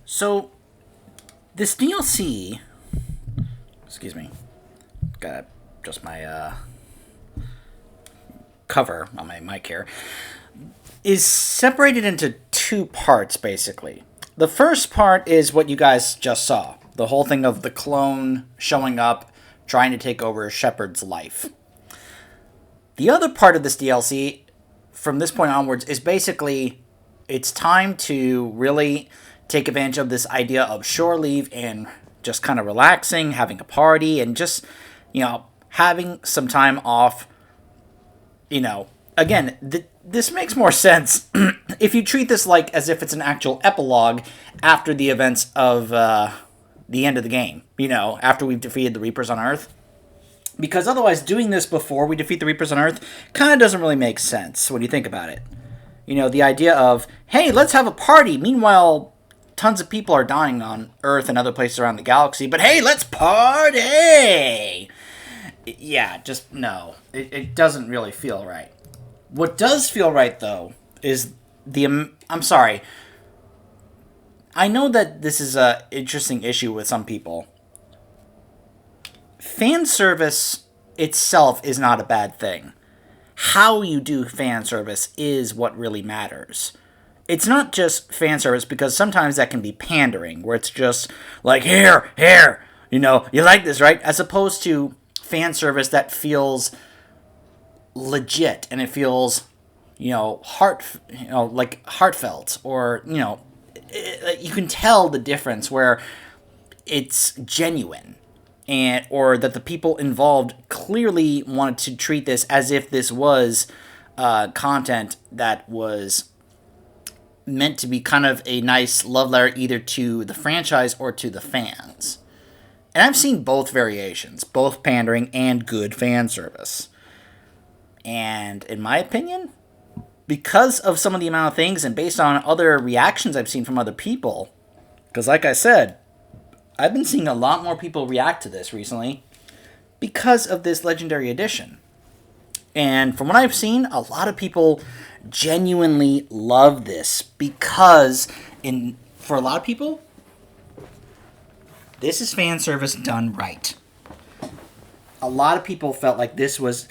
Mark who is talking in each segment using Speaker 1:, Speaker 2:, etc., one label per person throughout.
Speaker 1: So, this DLC, excuse me, gotta adjust my cover on my mic here, is separated into two parts, basically. The first part is what you guys just saw. The whole thing of the clone showing up, trying to take over Shepard's life. The other part of this DLC, from this point onwards, is basically it's time to really take advantage of this idea of shore leave and just kind of relaxing, having a party, and just, having some time off. Again, this makes more sense if you treat this like as if it's an actual epilogue after the events of the end of the game. After we've defeated the Reapers on Earth. Because otherwise, doing this before we defeat the Reapers on Earth kind of doesn't really make sense when you think about it. The idea of, hey, let's have a party. Meanwhile, tons of people are dying on Earth and other places around the galaxy. But hey, let's party! Yeah, just no. It doesn't really feel right. What does feel right, though, is I'm sorry. I know that this is an interesting issue with some people. Fan service itself is not a bad thing. How you do fan service is what really matters. It's not just fan service, because sometimes that can be pandering, where it's just like, here, you like this, right? As opposed to fan service that feels legit and it feels, like heartfelt, or, you can tell the difference where it's genuine. Or that the people involved clearly wanted to treat this as if this was content that was meant to be kind of a nice love letter either to the franchise or to the fans. And I've seen both variations, both pandering and good fan service. And in my opinion, because of some of the amount of things and based on other reactions I've seen from other people, because like I said, I've been seeing a lot more people react to this recently because of this Legendary Edition. And from what I've seen, a lot of people genuinely love this because for a lot of people, this is fan service done right. A lot of people felt like this was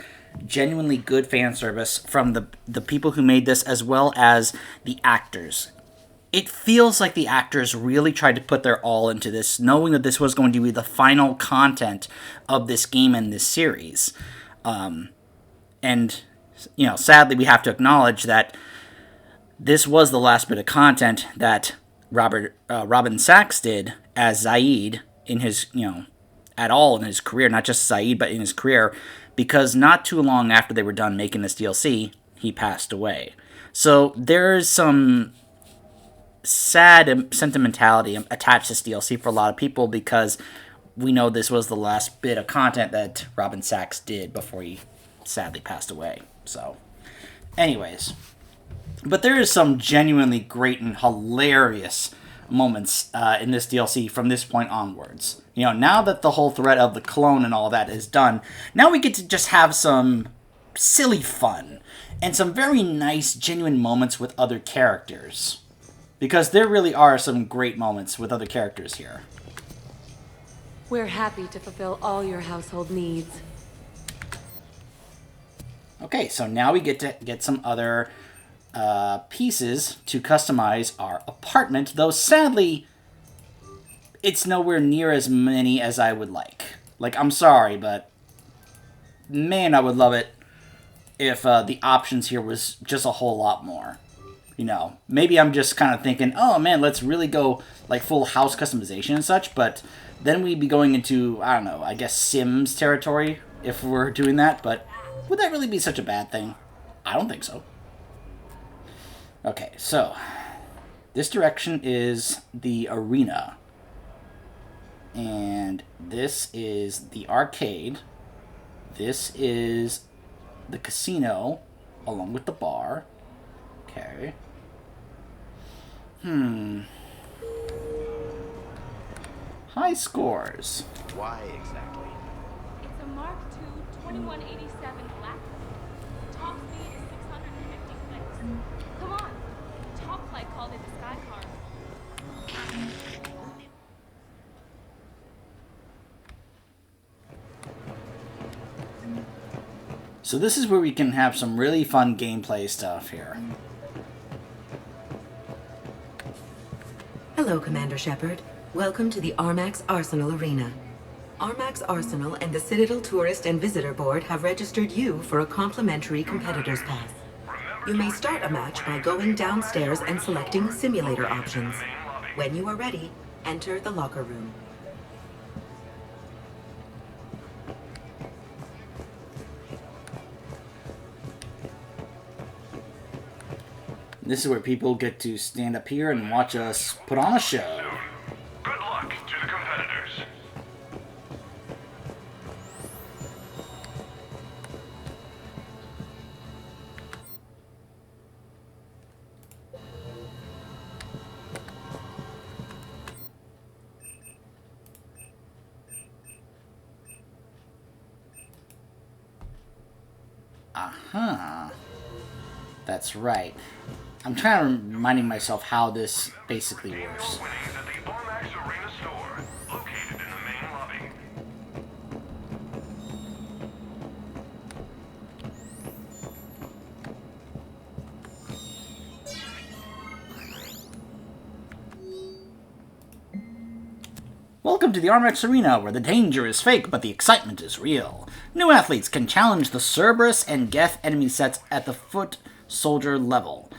Speaker 1: genuinely good fan service from the people who made this, as well as the actors. It feels like the actors really tried to put their all into this, knowing that this was going to be the final content of this game and this series. And, sadly, we have to acknowledge that this was the last bit of content that Robin Sachs did as Zaid in his, at all in his career, not just Zaid, but in his career, because not too long after they were done making this DLC, he passed away. So there's some sad sentimentality attached to this DLC for a lot of people, because we know this was the last bit of content that Robin Sachs did before he sadly passed away. So, anyways, but there is some genuinely great and hilarious moments in this DLC from this point onwards. Now that the whole threat of the clone and all that is done, now we get to just have some silly fun and some very nice, genuine moments with other characters. Because there really are some great moments with other characters here.
Speaker 2: We're happy to fulfill all your household needs.
Speaker 1: Okay, so now we get to get some other pieces to customize our apartment, though sadly, it's nowhere near as many as I would like. Like, I'm sorry, but man, I would love it if the options here was just a whole lot more. Maybe I'm just kind of thinking, oh man, let's really go like full house customization and such, but then we'd be going into, I don't know, I guess Sims territory if we're doing that, but would that really be such a bad thing? I don't think so. Okay, so this direction is the arena, and this is the arcade, this is the casino, along with the bar. Okay. High scores.
Speaker 3: Why exactly?
Speaker 4: It's a Mark II 2187 Black. Top speed is 650 clicks. Come on. Top flight called it the Sky Car.
Speaker 1: So this is where we can have some really fun gameplay stuff here.
Speaker 3: Hello, Commander Shepard. Welcome to the Armax Arsenal Arena. Armax Arsenal and the Citadel Tourist and Visitor Board have registered you for a complimentary competitor's pass. You may start a match by going downstairs and selecting simulator options. When you are ready, enter the locker room.
Speaker 1: This is where people get to stand up here and watch us put on a show.
Speaker 5: Good luck to the competitors.
Speaker 1: Uh-huh. That's right. I'm trying to reminding myself how this basically works.
Speaker 5: Winnings at the Armax Arena store, located in the main lobby.
Speaker 1: Welcome to the Armax Arena, where the danger is fake, but the excitement is real. New athletes can challenge the Cerberus and Geth enemy sets at the foot soldier level.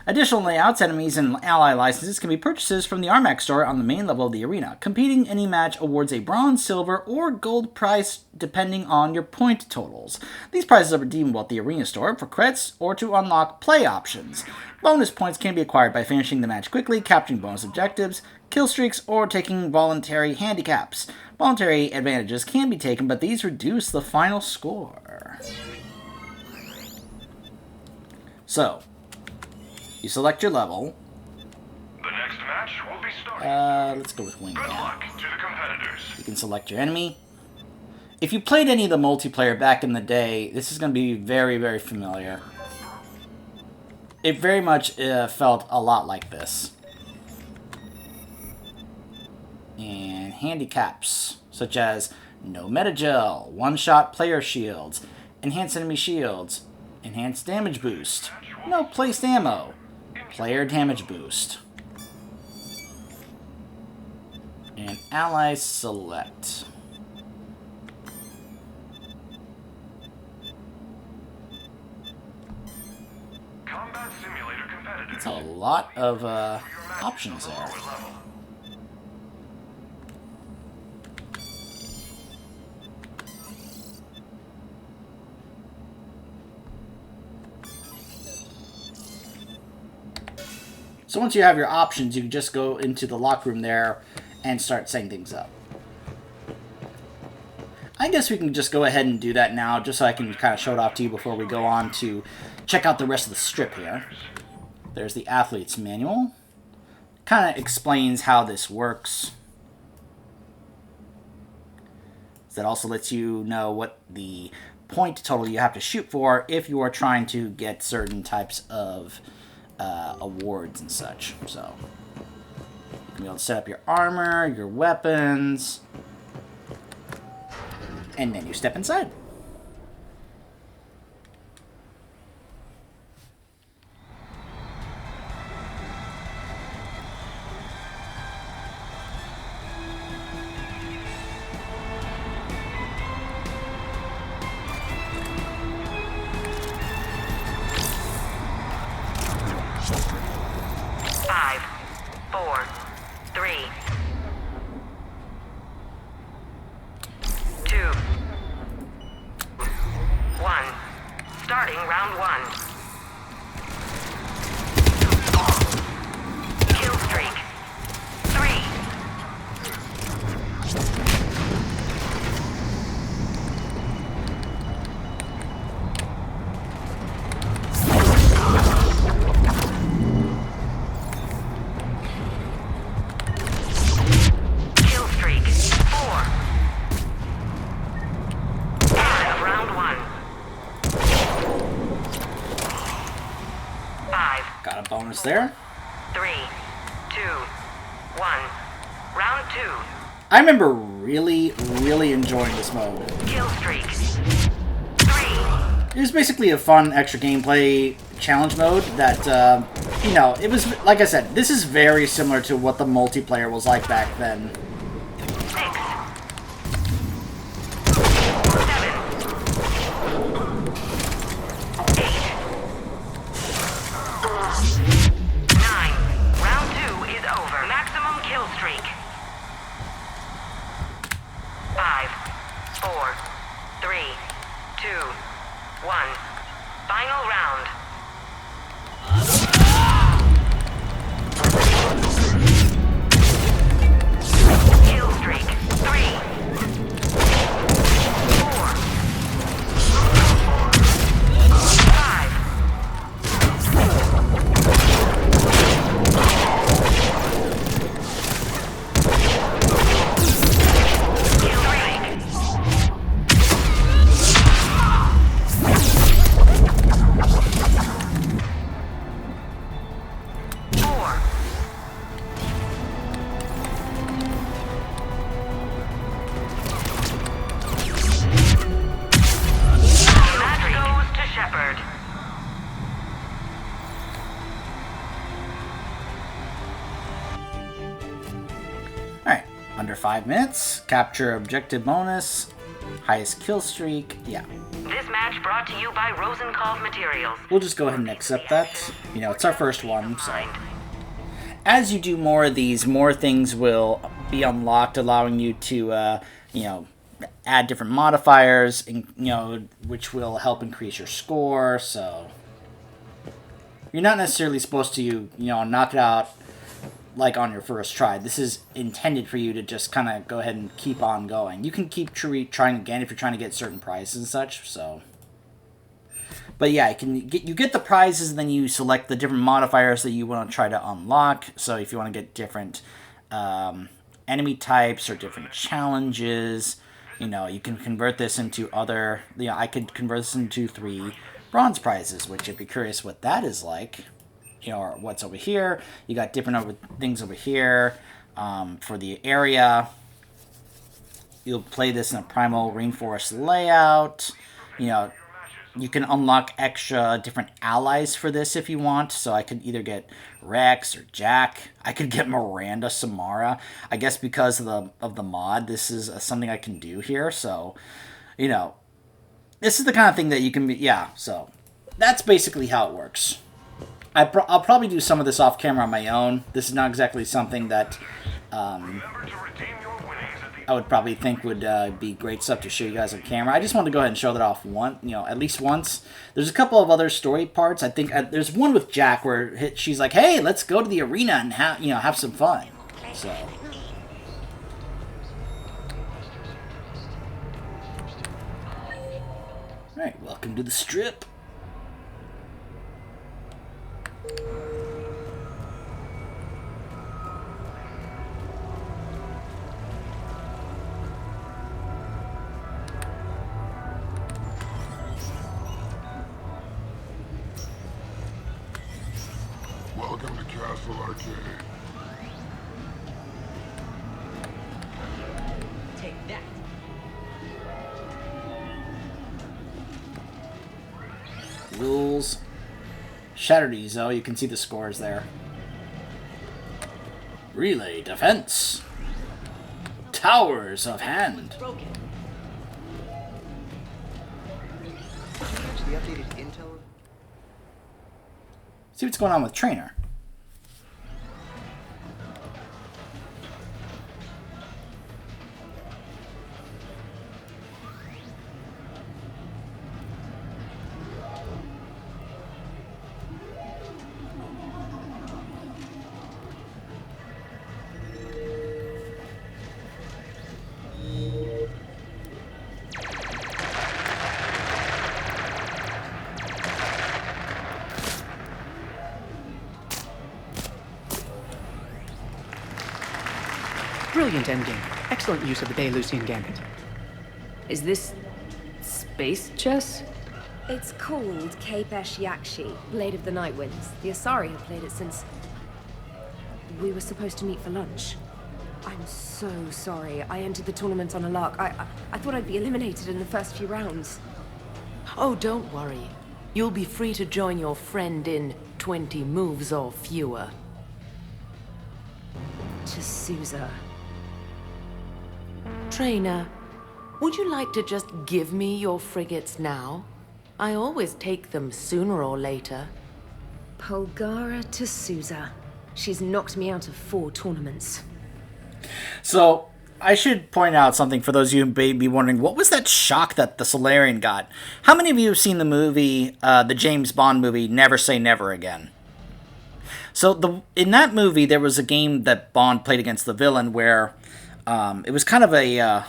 Speaker 1: Additional layouts, enemies, and ally licenses can be purchased from the Armax store on the main level of the arena. Competing any match awards a bronze, silver, or gold prize depending on your point totals. These prizes are redeemable at the arena store for credits or to unlock play options. Bonus points can be acquired by finishing the match quickly, capturing bonus objectives, kill streaks, or taking voluntary handicaps. Voluntary advantages can be taken, but these reduce the final score. So, you select your level.
Speaker 5: The next match will be starting.
Speaker 1: Let's go with
Speaker 5: Good
Speaker 1: Wingman.
Speaker 5: luck to the competitors.
Speaker 1: You can select your enemy. If you played any of the multiplayer back in the day, this is going to be very, very familiar. It very much felt a lot like this. And handicaps, such as no metagel, one-shot player shields, enhanced enemy shields, enhanced damage boost, no placed ammo, player damage boost, and ally select.
Speaker 5: Combat simulator competitors.
Speaker 1: It's a lot of options there.
Speaker 5: Level.
Speaker 1: So once you have your options, you can just go into the locker room there and start setting things up. I guess we can just go ahead and do that now, just so I can kind of show it off to you before we go on to check out the rest of the strip here. There's the athlete's manual. Kind of explains how this works. That also lets you know what the point total you have to shoot for if you are trying to get certain types of awards and such. So you can be able to set up your armor, your weapons, and then you step inside.
Speaker 3: Five, four, three, two, one. Starting round one. Kill streak. 3. Kill streak. 4. End of round one. 5,
Speaker 1: Got a bonus there.
Speaker 3: 3, 2, 1. Round 2.
Speaker 1: I remember really enjoying this mode.
Speaker 3: Kill streak. 3.
Speaker 1: it was basically a fun extra gameplay challenge mode that, you know, it was, like I said, this is very similar to what the multiplayer was like back then.
Speaker 3: 1. Final round. Kill streak. 3. 4. 5. Kill streak. 4. That goes to Shepard.
Speaker 1: Alright, under 5 minutes, capture objective bonus, highest kill streak, yeah.
Speaker 3: This match brought to you by Rosenkopf Materials.
Speaker 1: We'll just go ahead and accept that. You know, it's our first one, so. As you do more of these, more things will be unlocked, allowing you to, you know, add different modifiers, and, you know, which will help increase your score, so. You're not necessarily supposed to, you know, knock it out like on your first try. This is intended for you to just kind of go ahead and keep on going. You can keep trying again if you're trying to get certain prizes and such, so. But yeah, you get the prizes, and then you select the different modifiers that you want to try to unlock. So if you want to get different enemy types or different challenges, you know, you can convert this into other, you know, I could convert this into 3 bronze prizes, which if you're curious what that is like, you know, or what's over here, you got different things over here for the area. You'll play this in a primal rainforest layout, you know. You can unlock extra different allies for this if you want. So I could either get Rex or Jack. I could get Miranda Samara. I guess because of the mod, this is something I can do here. So, you know, this is the kind of thing that you can be. Yeah, so that's basically how it works. I'll probably do some of this off camera on my own. This is not exactly something that I would probably think would be great stuff to show you guys on camera. I just wanted to go ahead and show that off at least once. There's a couple of other story parts. I think there's one with Jack where she's like, "Hey, let's go to the arena and have some fun." So. All right, welcome to the strip.
Speaker 6: Welcome to Castle Arcade.
Speaker 3: Take that.
Speaker 1: Rules. Shattered Ezo, you can see the scores there. Relay defense. Towers of Hand.
Speaker 3: Broken.
Speaker 7: The updated intel.
Speaker 1: See what's going on with Trainer.
Speaker 8: Brilliant endgame. Excellent use of the Baylusian Gambit.
Speaker 2: Is this space chess?
Speaker 9: It's called Kapesh Yakshi, Blade of the Night Winds. The Asari have played it since... we were supposed to meet for lunch. I'm so sorry. I entered the tournament on a lark. I thought I'd be eliminated in the first few rounds.
Speaker 10: Oh, don't worry. You'll be free to join your friend in 20 moves or fewer.
Speaker 9: To Sousa.
Speaker 10: Trainer, would you like to just give me your frigates now? I always take them sooner or later.
Speaker 9: Polgara to Sousa. She's knocked me out of 4 tournaments.
Speaker 1: So, I should point out something for those of you who may be wondering, what was that shock that the Solarian got? How many of you have seen the movie, the James Bond movie, Never Say Never Again? So, in that movie, there was a game that Bond played against the villain where it was kind of a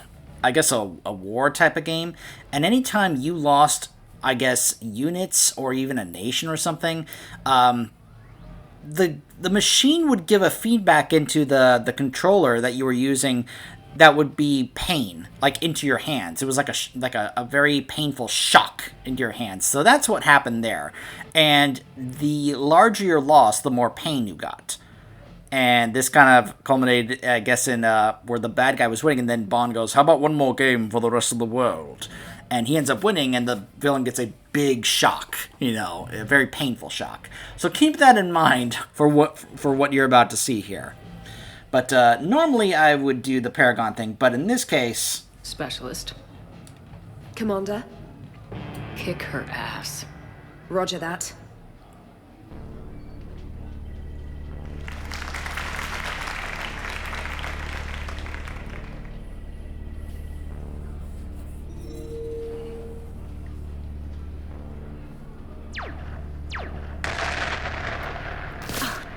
Speaker 1: war type of game. And anytime you lost, I guess, units or even a nation or something, the machine would give a feedback into the controller that you were using that would be pain, like into your hands. It was like a very painful shock into your hands. So that's what happened there. And the larger your loss, the more pain you got. And this kind of culminated, I guess, in where the bad guy was winning, and then Bond goes, "How about one more game for the rest of the world?" And he ends up winning, and the villain gets a big shock, a very painful shock. So keep that in mind for what you're about to see here. But normally I would do the Paragon thing, but in this case...
Speaker 11: Specialist.
Speaker 9: Commander?
Speaker 11: Kick her ass.
Speaker 9: Roger that.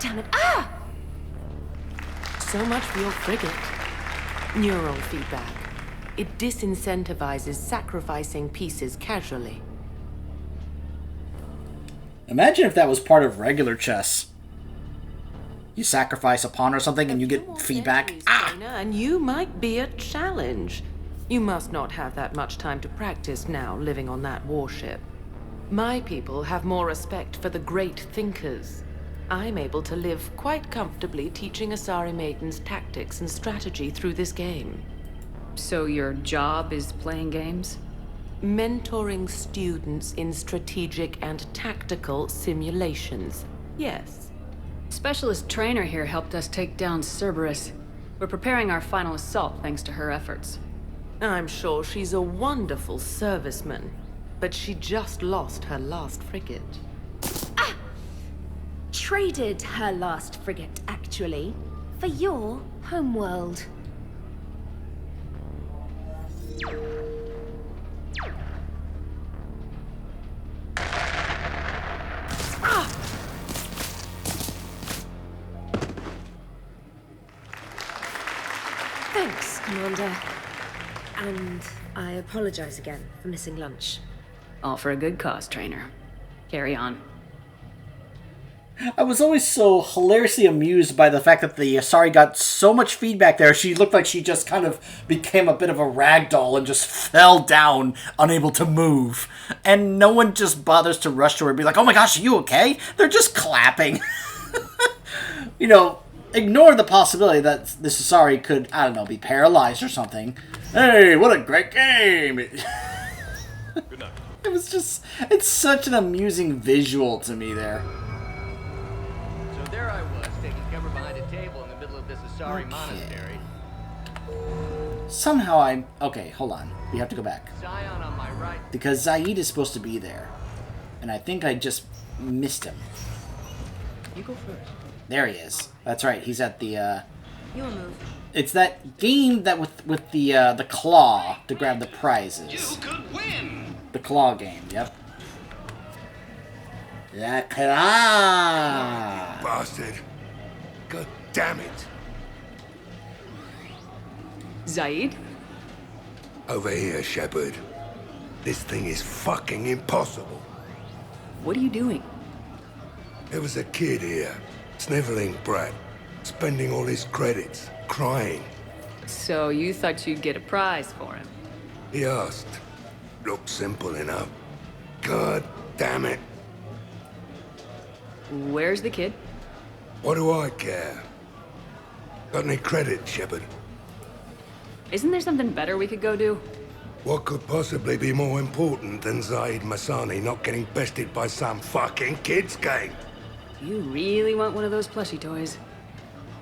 Speaker 10: Damn it. Ah! So much for your frigate. Neural feedback. It disincentivizes sacrificing pieces casually.
Speaker 1: Imagine if that was part of regular chess. You sacrifice a pawn or something and you get feedback.
Speaker 10: Trainer, and you might be a challenge. You must not have that much time to practice now living on that warship. My people have more respect for the great thinkers. I'm able to live quite comfortably teaching Asari maidens tactics and strategy through this game.
Speaker 11: So your job is playing games?
Speaker 10: Mentoring students in strategic and tactical simulations. Yes.
Speaker 11: Specialist trainer here helped us take down Cerberus. We're preparing our final assault thanks to her efforts.
Speaker 10: I'm sure she's a wonderful serviceman, but she just lost her last frigate.
Speaker 9: Traded her last frigate, actually, for your homeworld. Thanks, Commander. And I apologize again for missing lunch.
Speaker 11: All for a good cause, trainer. Carry on.
Speaker 1: I was always so hilariously amused by the fact that the Asari got so much feedback there. She looked like she just kind of became a bit of a rag doll and just fell down, unable to move. And no one just bothers to rush to her and be like, "Oh my gosh, are you okay?" They're just clapping. Ignore the possibility that this Asari could, I don't know, be paralyzed or something. Hey, what a great game!
Speaker 5: Good night.
Speaker 1: It's such an amusing visual to me there.
Speaker 7: So there I was, taking cover behind a table in the middle of this Asari monastery.
Speaker 1: Somehow okay, hold on. We have to go back.
Speaker 7: Zion on my right.
Speaker 1: Because Zaid is supposed to be there. And I think I just missed him.
Speaker 7: You go first.
Speaker 1: There he is. That's right. He's at the,
Speaker 3: Your move.
Speaker 1: It's that game that with the claw to grab the prizes.
Speaker 5: You could win.
Speaker 1: The claw game, yep. La claw!
Speaker 6: Bastard. God damn it.
Speaker 11: Zaid?
Speaker 6: Over here, Shepard. This thing is fucking impossible.
Speaker 11: What are you doing?
Speaker 6: There was a kid here, sniveling brat, spending all his credits, crying.
Speaker 11: So you thought you'd get a prize for him?
Speaker 6: He asked. Looked simple enough. God damn it.
Speaker 11: Where's the kid?
Speaker 6: What do I care? Got any credit, Shepard?
Speaker 11: Isn't there something better we could go do?
Speaker 6: What could possibly be more important than Zaid Masani not getting bested by some fucking kids game?
Speaker 11: You really want one of those plushie toys?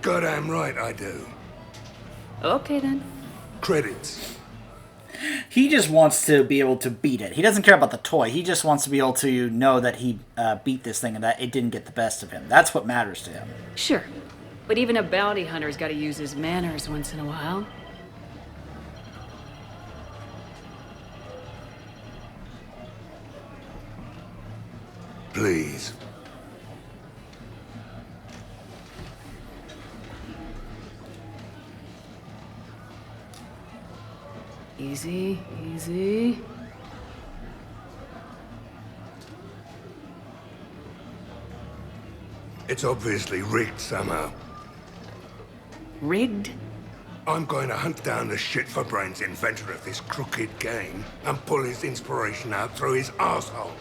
Speaker 6: Goddamn right I do.
Speaker 11: Okay then.
Speaker 6: Credits.
Speaker 1: He just wants to be able to beat it. He doesn't care about the toy. He just wants to be able to know that he beat this thing and that it didn't get the best of him. That's what matters to him.
Speaker 11: Sure. But even a bounty hunter's gotta use his manners once in a while.
Speaker 6: Please.
Speaker 11: Easy, easy.
Speaker 6: It's obviously rigged somehow.
Speaker 11: Rigged?
Speaker 6: I'm going to hunt down the shit-for-brains inventor of this crooked game and pull his inspiration out through his arsehole.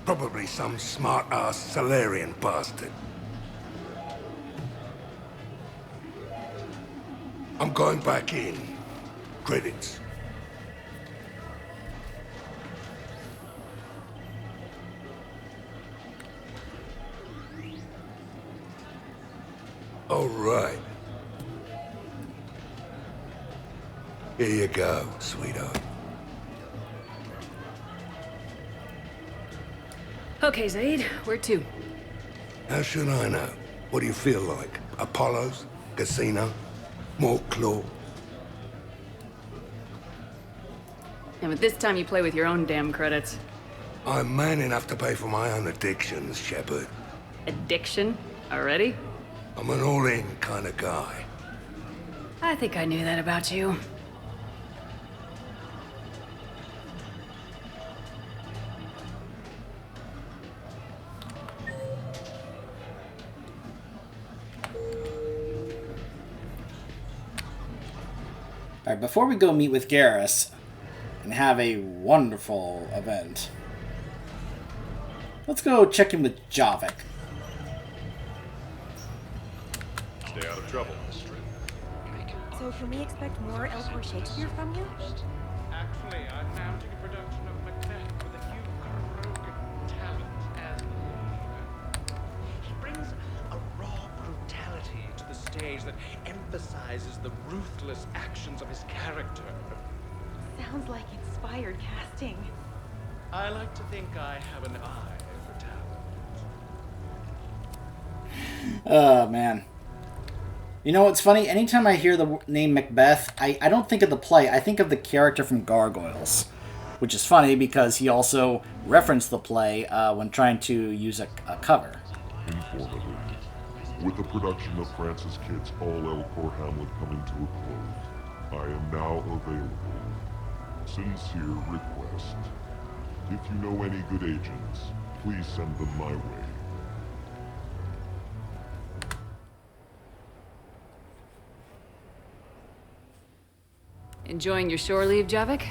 Speaker 6: Probably some smart-ass Salarian bastard. I'm going back in. Credits. All right. Here you go, sweetheart.
Speaker 11: Okay, Zaid, where to?
Speaker 6: How should I know? What do you feel like? Apollo's? Casino? More claw?
Speaker 11: And at this time you play with your own damn credits.
Speaker 6: I'm man enough to pay for my own addictions, Shepard.
Speaker 11: Addiction? Already?
Speaker 6: I'm an all-in kind of guy.
Speaker 11: I think I knew that about you.
Speaker 1: Alright, before we go meet with Garrus and have a wonderful event, let's go check in with Javik.
Speaker 5: Stay out of trouble, mister.
Speaker 12: So can we expect more Elcor Shakespeare from you?
Speaker 5: Actually, I'm mounting a production of Macbeth with a new Krogan talent as the lead. He brings a raw brutality to the stage that emphasizes the ruthless actions of his character.
Speaker 12: Sounds like inspired casting.
Speaker 5: I like to think I have an eye for talent.
Speaker 1: Oh, man. You know what's funny? Anytime I hear the name Macbeth, I don't think of the play. I think of the character from Gargoyles. Which is funny because he also referenced the play when trying to use a cover.
Speaker 13: Informally, with the production of Francis Kidd's All Elcor Hamlet coming to a close, I am now available. Sincere request. If you know any good agents, please send them my way.
Speaker 11: Enjoying your shore leave, Javik?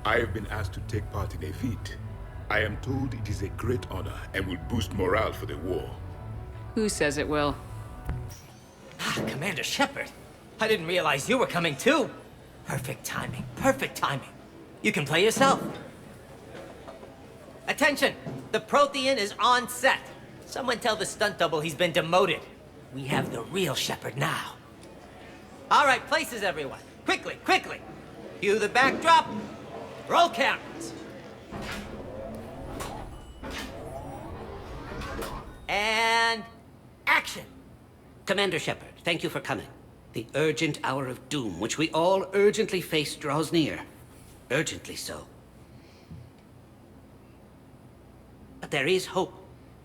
Speaker 14: I have been asked to take part in a feat. I am told it is a great honor and will boost morale for the war.
Speaker 11: Who says it will?
Speaker 15: Commander Shepard, I didn't realize you were coming too. Perfect timing, perfect timing. You can play yourself. Attention, the Prothean is on set. Someone tell the stunt double he's been demoted. We have the real Shepard now. All right, places everyone. Quickly, quickly. Cue the backdrop. Roll cameras. And action.
Speaker 16: Commander Shepard, thank you for coming. The urgent hour of doom, which we all urgently face, draws near. Urgently so. But there is hope.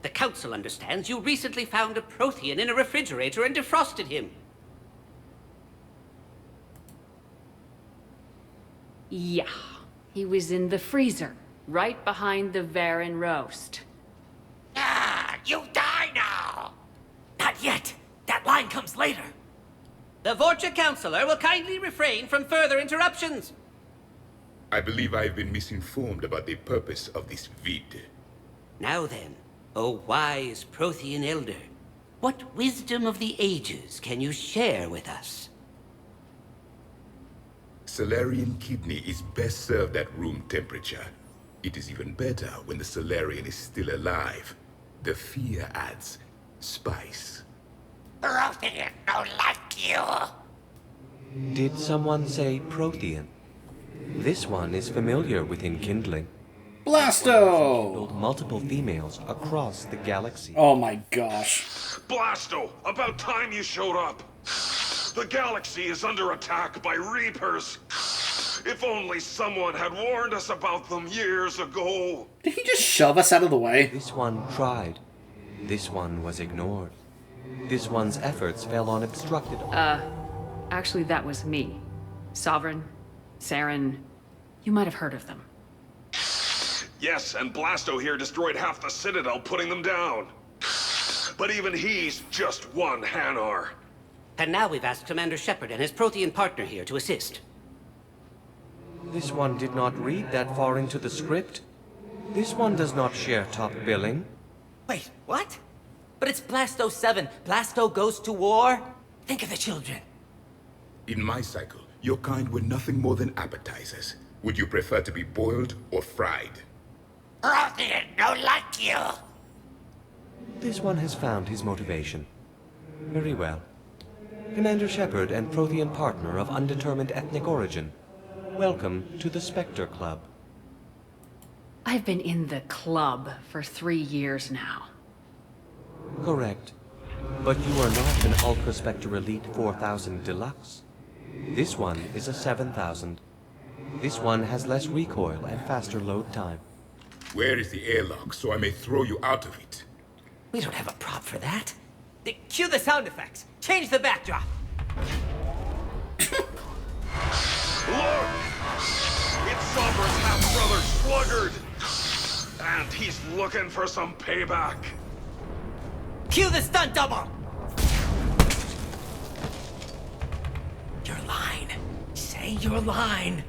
Speaker 16: The Council understands you recently found a Prothean in a refrigerator and defrosted him.
Speaker 11: Yeah. He was in the freezer, right behind the Varen roast.
Speaker 15: Ah, you die now. Not yet. That line comes later.
Speaker 16: The Vorcha Councilor will kindly refrain from further interruptions.
Speaker 14: I believe I have been misinformed about the purpose of this vid.
Speaker 16: Now then, O wise Prothean Elder, what wisdom of the ages can you share with us?
Speaker 14: Salarian kidney is best served at room temperature. It is even better when the Salarian is still alive. The fear adds spice.
Speaker 15: Prothean don't like you.
Speaker 17: Did someone say Prothean? This one is familiar with enkindling.
Speaker 1: Blasto!
Speaker 17: Killed multiple females across the galaxy.
Speaker 1: Oh my gosh.
Speaker 18: Blasto, about time you showed up. The galaxy is under attack by Reapers. If only someone had warned us about them years ago.
Speaker 1: Did he just shove us out of the way?
Speaker 17: This one tried. This one was ignored. This one's efforts fell on obstructed...
Speaker 11: Actually, that was me. Sovereign, Saren, you might have heard of them.
Speaker 18: Yes, and Blasto here destroyed half the Citadel, putting them down. But even he's just one Hanar.
Speaker 16: And now we've asked Commander Shepard and his Prothean partner here to assist.
Speaker 17: This one did not read that far into the script. This one does not share top billing.
Speaker 15: Wait, what? But it's Blasto 7. Blasto goes to war? Think of the children.
Speaker 14: In my cycle, your kind were nothing more than appetizers. Would you prefer to be boiled or fried?
Speaker 15: Prothean don't like you.
Speaker 17: This one has found his motivation. Very well. Commander Shepard and Prothean partner of undetermined ethnic origin. Welcome to the Spectre Club.
Speaker 11: I've been in the club for 3 years now.
Speaker 17: Correct. But you are not an Ultra Spectre Elite 4000 Deluxe. This one is a 7000. This one has less recoil and faster load time.
Speaker 14: Where is the airlock so I may throw you out of it?
Speaker 15: We don't have a prop for that. Cue the sound effects. Change the backdrop.
Speaker 18: Look! It's Sombre's half-brother Sluggard! And he's looking for some payback.
Speaker 15: Cue the stunt double! Your line. Say your line.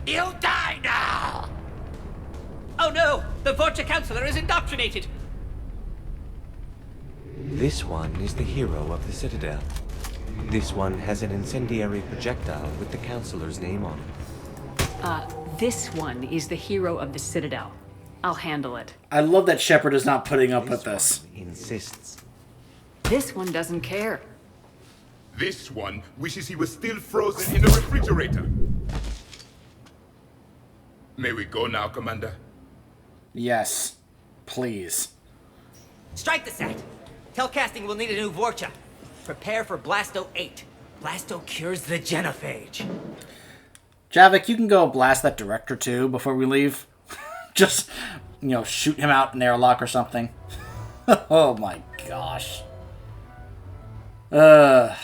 Speaker 15: You die now! Oh no! The Vorcha Counselor is indoctrinated!
Speaker 17: This one is the hero of the Citadel. This one has an incendiary projectile with the Counselor's name on it.
Speaker 11: This one is the hero of the Citadel. I'll handle it.
Speaker 1: I love that Shepard is not putting up with this.
Speaker 17: Insists.
Speaker 11: This one doesn't care.
Speaker 14: This one wishes he was still frozen in the refrigerator. May we go now, Commander?
Speaker 1: Yes. Please.
Speaker 15: Strike the set. Telcasting will need a new Vorcha. Prepare for Blasto 8. Blasto cures the genophage.
Speaker 1: Javik, you can go blast that director too before we leave. Just, shoot him out in an airlock or something. Oh my gosh. I'm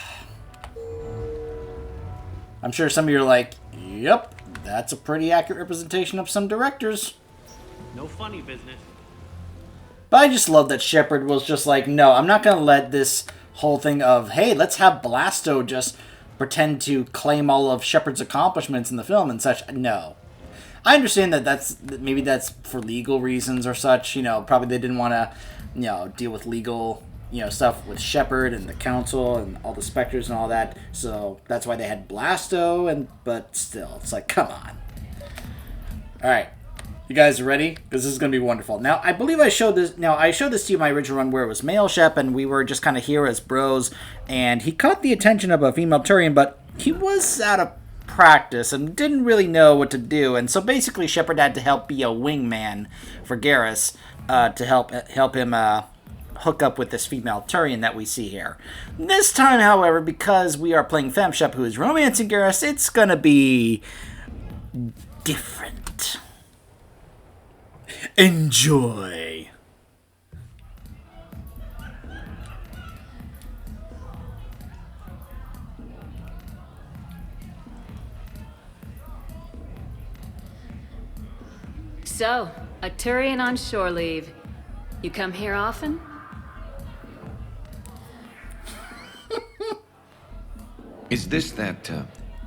Speaker 1: sure some of you are like, yep, that's a pretty accurate representation of some directors.
Speaker 19: No funny business.
Speaker 1: But I just love that Shepard was just like, no, I'm not going to let this whole thing of, hey, let's have Blasto just pretend to claim all of Shepard's accomplishments in the film and such. No. I understand that maybe that's for legal reasons or such. Probably they didn't want to, deal with legal, stuff with Shepard and the Council and all the Spectres and all that. So that's why they had Blasto, but still, it's like, come on. All right. You guys are ready? Because this is going to be wonderful. Now, I believe I showed this. Now, I showed this to you in my original run where it was male Shep, and we were just kind of here as bros. And he caught the attention of a female Turian, but he was out of practice and didn't really know what to do. And so basically, Shepard had to help be a wingman for Garrus to help him hook up with this female Turian that we see here. This time, however, because we are playing FemShep, who is romancing Garrus, it's going to be different. Enjoy.
Speaker 11: So, a Turian on shore leave. You come here often?
Speaker 20: Is this that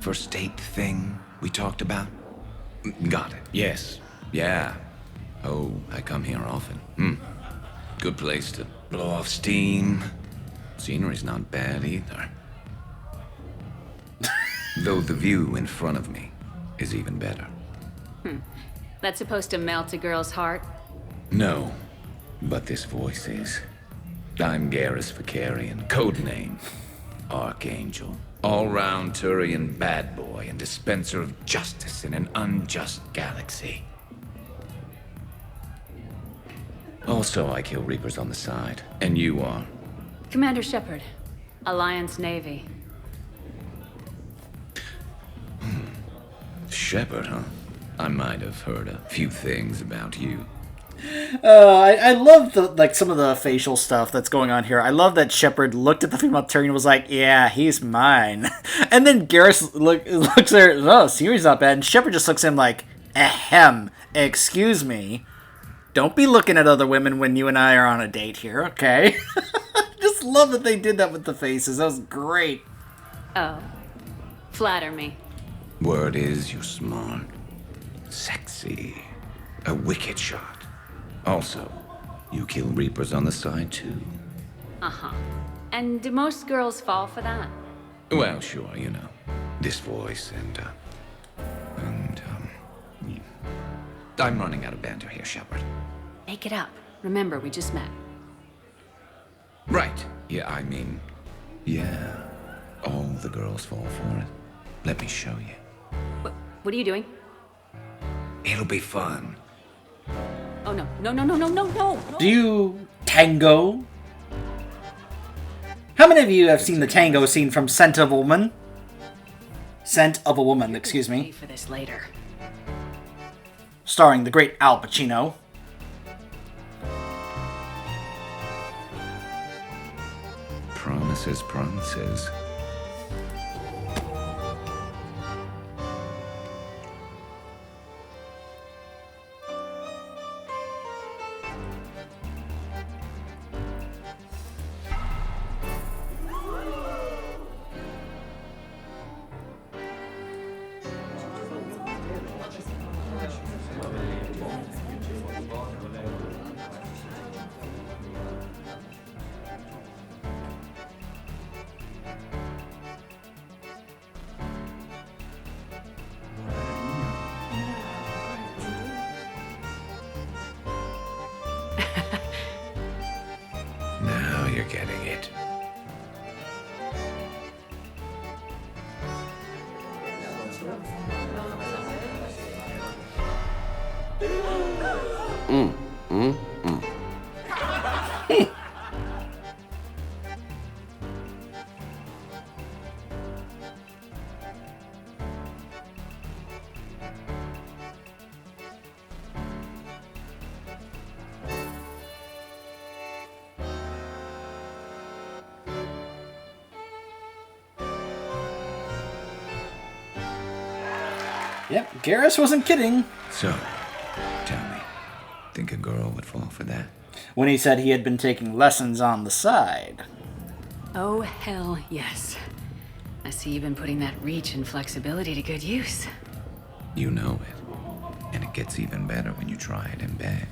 Speaker 20: first date thing we talked about? Got it. Yes. Yeah. Oh, I come here often. Good place to blow off steam. Scenery's not bad either. Though the view in front of me is even better.
Speaker 11: That's supposed to melt a girl's heart?
Speaker 20: No, but this voice is. I'm Garrus Vicarian, codename Archangel. All-round Turian bad boy and dispenser of justice in an unjust galaxy. Also, I kill Reapers on the side. And you are?
Speaker 11: Commander Shepard, Alliance Navy.
Speaker 20: Shepard, huh? I might have heard a few things about you.
Speaker 1: I love some of the facial stuff that's going on here. I love that Shepard looked at the female Turian and was like, "Yeah, he's mine." And then Garrus looks at her, "Oh, Siri's not bad." And Shepard just looks at him like, "Ahem, excuse me. Don't be looking at other women when you and I are on a date here, okay?" Just love that they did that with the faces. That was great.
Speaker 11: Oh. Flatter me.
Speaker 20: Word is you're smart, sexy, a wicked shot. Also, you kill Reapers on the side too.
Speaker 11: Uh-huh. And do most girls fall for that?
Speaker 20: Well, sure, you know, this voice and I'm running out of banter here, Shepard.
Speaker 11: Make it up. Remember, we just met.
Speaker 20: Right. Yeah, I mean, yeah. All the girls fall for it. Let me show you.
Speaker 11: What are you doing?
Speaker 20: It'll be fun.
Speaker 11: Oh, no. No.
Speaker 1: Do you tango? How many of you have seen the tango scene from Scent of a Woman? Scent of a Woman, excuse me.
Speaker 11: For this later.
Speaker 1: Starring the great Al Pacino.
Speaker 20: Promises, promises. Now you're getting it.
Speaker 1: Yep, Garrus wasn't kidding.
Speaker 20: So, tell me, think a girl would fall for that?
Speaker 1: When he said he had been taking lessons on the side.
Speaker 11: Oh, hell yes. I see you've been putting that reach and flexibility to good use.
Speaker 20: You know it. And it gets even better when you try it in bed.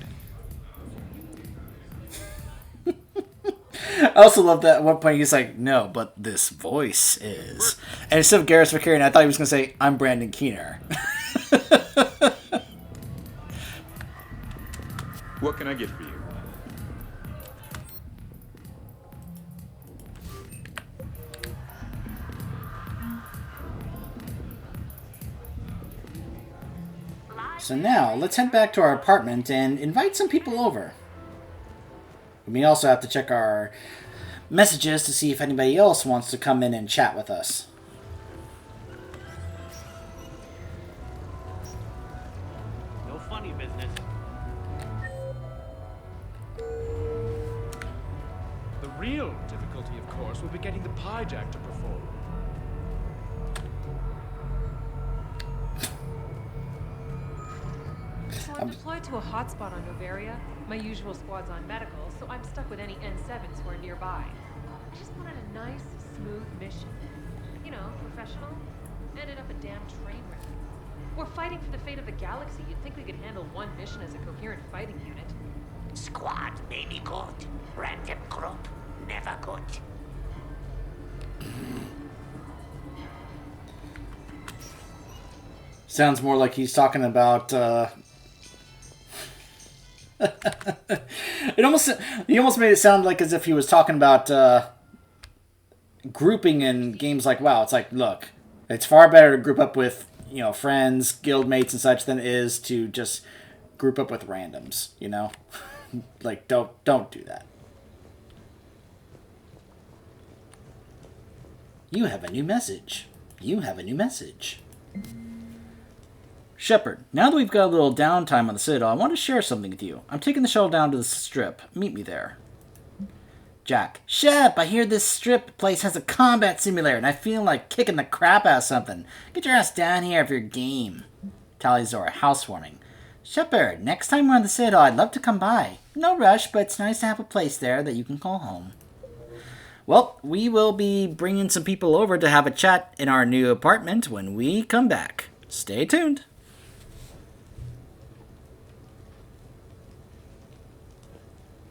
Speaker 1: I also love that at one point he's like, "No, but this voice is." And instead of Garrus Vicarian, I thought he was going to say, "I'm Brandon Keener."
Speaker 21: What can I get for you?
Speaker 1: So now, let's head back to our apartment and invite some people over. We may also have to check our messages to see if anybody else wants to come in and chat with us.
Speaker 19: No funny business.
Speaker 5: The real difficulty, of course, will be getting the pie jack to perform.
Speaker 2: So I'm deployed to a hotspot on Novaria. My usual squad's on medical, so I'm stuck with any N7s who are nearby. I just wanted a nice, smooth mission. You know, professional. Ended up a damn train wreck. We're fighting for the fate of the galaxy. You'd think we could handle one mission as a coherent fighting unit.
Speaker 16: Squad may be good. Random group, never good.
Speaker 1: Sounds more like he's talking about. He almost made it sound like as if he was talking about grouping in games like WoW. It's like, look, it's far better to group up with friends, guild mates, and such than it is to just group up with randoms. Like don't do that. You have a new message. You have a new message. Shepard, now that we've got a little downtime on the Citadel, I want to share something with you. I'm taking the shuttle down to the Strip. Meet me there. Jack, Shep, I hear this Strip place has a combat simulator, and I feel like kicking the crap out of something. Get your ass down here for your game. Talizora, housewarming. Shepard, next time we're on the Citadel, I'd love to come by. No rush, but it's nice to have a place there that you can call home. Well, we will be bringing some people over to have a chat in our new apartment when we come back. Stay tuned.